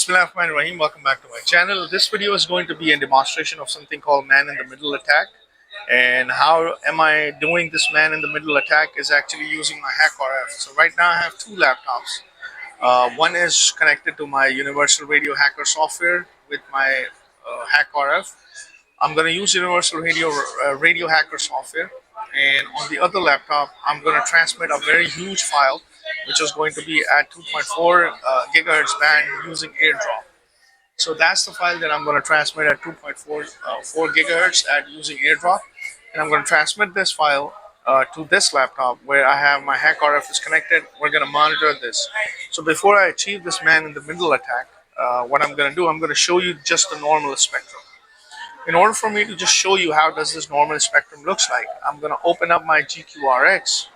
Bismillahirrahmanirrahim. Welcome back to my channel. This video is going to be a demonstration of something called man-in-the-middle attack. And how am I doing this man-in-the-middle attack is actually using my HackRF. So right now I have two laptops. One is connected to my Universal Radio Hacker software with my HackRF. I'm going to use Universal Radio Hacker software. And on the other laptop, I'm going to transmit a very huge file, which is going to be at 2.4 gigahertz band using AirDrop. So that's the file that I'm going to transmit at 2.4 gigahertz at using AirDrop. And I'm going to transmit this file to this laptop where I have my HackRF is connected. We're going to monitor this. So before I achieve this man-in-the-middle attack, what I'm going to do, I'm going to show you just the normal spectrum. In order for me to just show you how does this normal spectrum looks like, I'm going to open up my URH.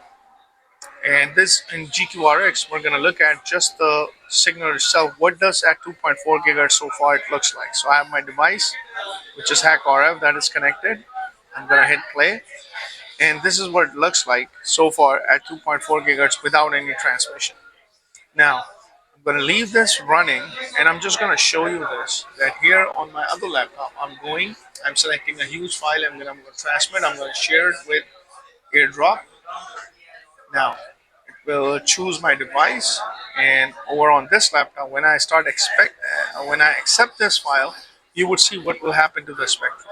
And this in URH, we're going to look at just the signal itself. What does at 2.4 gigahertz so far it looks like? So I have my device, which is HackRF, that is connected. I'm going to hit play. And this is what it looks like so far at 2.4 gigahertz without any transmission. Now, I'm going to leave this running, and I'm just going to show you this, that here on my other laptop, I'm selecting a huge file, and then I'm going to transmit. I'm going to share it with AirDrop. Now, it will choose my device, and over on this laptop, when I accept this file, you would see what will happen to the spectrum.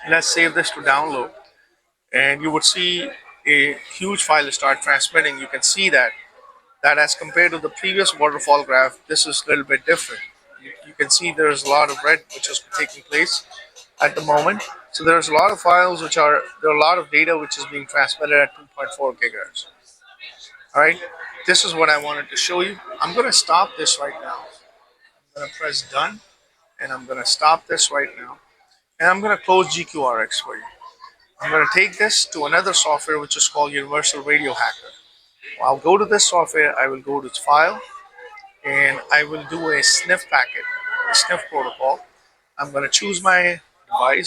Let's save this to download, and you would see a huge file start transmitting. You can see that as compared to the previous waterfall graph, this is a little bit different. You can see there's a lot of red which is taking place at the moment. So there's a lot of files there are a lot of data which is being transmitted at 2.4 gigahertz. Alright, this is what I wanted to show you. I'm going to stop this right now. I'm going to press done, and I'm going to stop this right now. And I'm going to close URH for you. I'm going to take this to another software which is called Universal Radio Hacker. I'll go to this software, I will go to file, and I will do a sniff packet, a sniff protocol. I'm going to choose my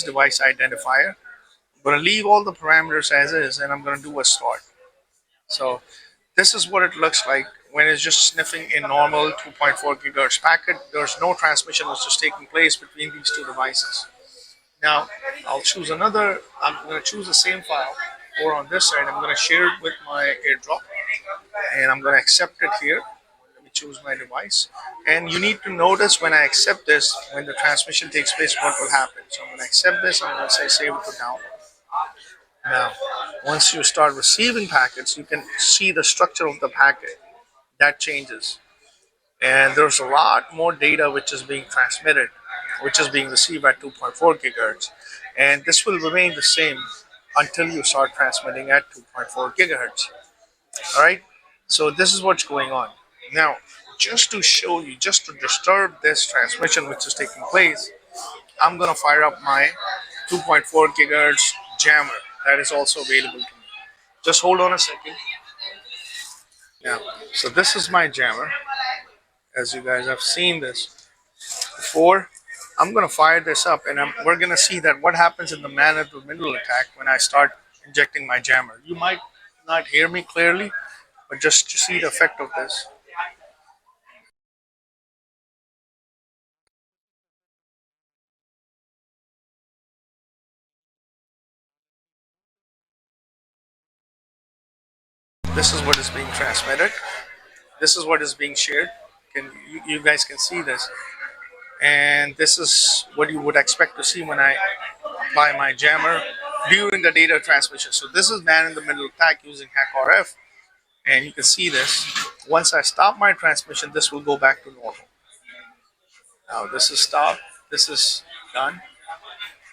device identifier. I'm going to leave all the parameters as is, and I'm going to do a start. So this is what it looks like when it's just sniffing a normal 2.4 gigahertz packet. There's no transmission which is taking place between these two devices. Now I'll choose another. I'm going to choose the same file, or on this side I'm going to share it with my AirDrop, and I'm going to accept it here. Let me choose my device, and you need to notice when I accept this, when the transmission takes place, what will happen. So I'm going to accept this. I'm going to say save it to download. Now, once you start receiving packets, you can see the structure of the packet that changes, and there's a lot more data which is being transmitted, which is being received at 2.4 gigahertz, and this will remain the same until you start transmitting at 2.4 gigahertz. All right, so this is what's going on. Now, just to show you, just to disturb this transmission which is taking place, I'm going to fire up my 2.4 gigahertz jammer that is also available to me. Just hold on a second. Now, so this is my jammer. As you guys have seen this before, I'm going to fire this up, and we're going to see that what happens in the man-in-the-middle attack when I start injecting my jammer. You might not hear me clearly, but just to see the effect of this. This is what is being transmitted. This is what is being shared. You guys can see this. And this is what you would expect to see when I apply my jammer during the data transmission. So this is man-in-the-middle attack using HackRF. And you can see this. Once I stop my transmission, this will go back to normal. Now this is stopped. This is done.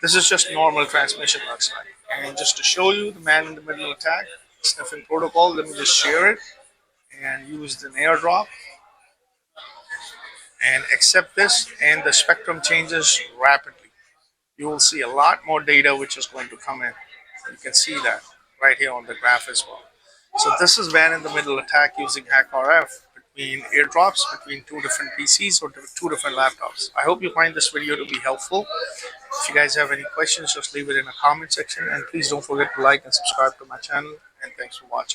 This is just normal transmission looks like. And just to show you the man-in-the-middle attack, sniffing protocol, let me just share it and use an AirDrop and accept this, and the spectrum changes rapidly. You will see a lot more data which is going to come in. You can see that right here on the graph as well. So this is man-in-the-middle attack using HackRF between AirDrops, between two different PCs or two different laptops. I hope you find this video to be helpful. If you guys have any questions, just leave it in the comment section, and please don't forget to like and subscribe to my channel, and thanks for watching.